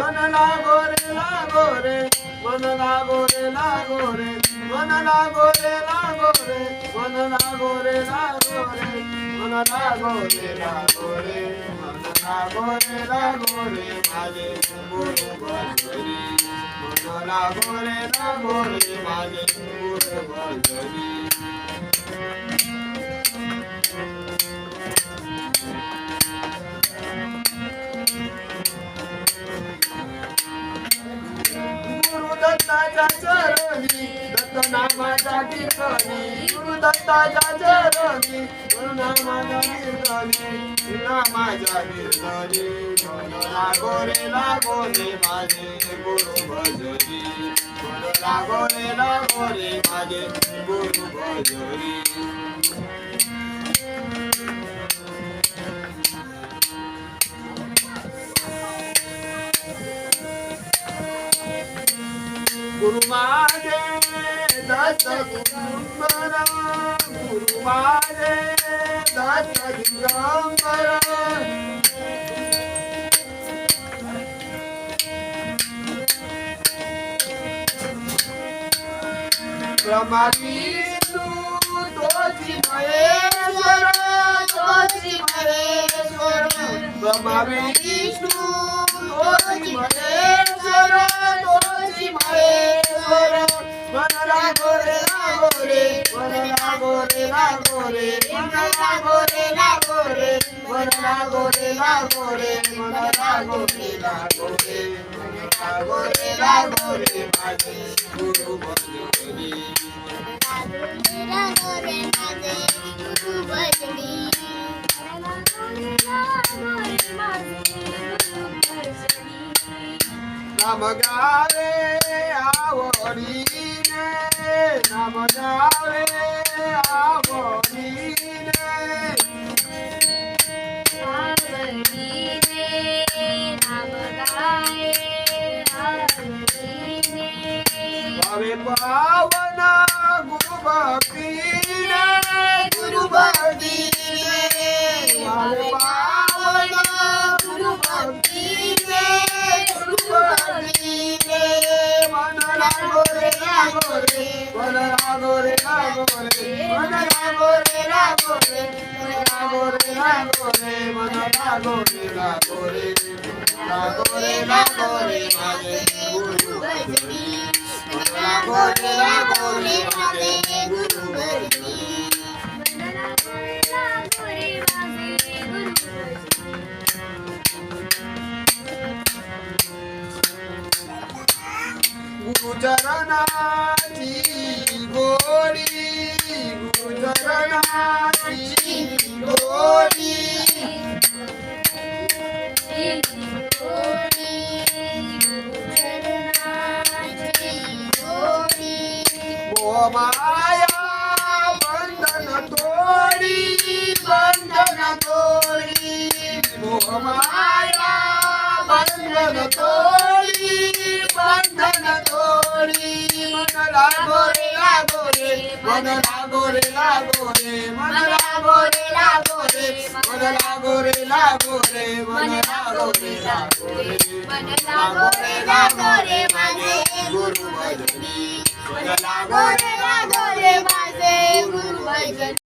मन लागो रे लागो रे मन लागो रे लागो रे मन लागो रे लागो रे मन लागो रे लागो रे मन लागो रे लागो रे मन लागो रे लागो रे माझे गुरु भजनी मन लागो रे माझे गुरु भजनी दत्ताच्या चरणी दत्त नामाच्या कीर्तनी गुरु दत्ताच्या चरणी गुरु नामाच्या कीर्तनी नामाच्या कीर्तनी मन लागो रे माझे गुरु भजनी मन लागो रे माझे गुरु भजनी गुरु माझे दत्त दिगंबर गुरु माझे दत्त दिगंबर ब्रह्मा विष्णू तोची महेश्वर ब्रह्मा विष्णू तोची महेश्वर मन लागो रे लागो रे मन लागो रे लागो रे मन लागो रे लागो रे मन लागो रे लागो रे मन लागो रे लागो रे मन लागो रे लागो रे माझे गुरु भजनी लागो रे माझे गुरु भजनी लागो रे माझे गुरु भजनी नाम गावे आवडीने नाम गावे आवडीने नाम गाये आवडीने भावे पावन गुरु भक्तीने गुरु भक्तीने भावे पावन गुरु भक्तीने मन लागो रे लागो रे मन लागो रे लागो रे मन लागो रे लागो रे मन लागो रे लागो रे मन लागो रे लागो रे लागो रे लागो रे माझे गुरु भजनी मन लागो रे माझे गुरु भजनी लागो रे माझे गुरु भजनी गुरु चरणाची गोडी गुरु चरणाची गोडी ओ माया बंधन तोडी ओ माया बंधन तोडी मन लागो रे लागो रे मन लागो रे लागो रे मन लागो रे लागो रे मन लागो रे लागो रे मन लागो रे लागो रे मन लागो रे माझे गुरु भजनी मन लागो रे माझे गुरु भजनी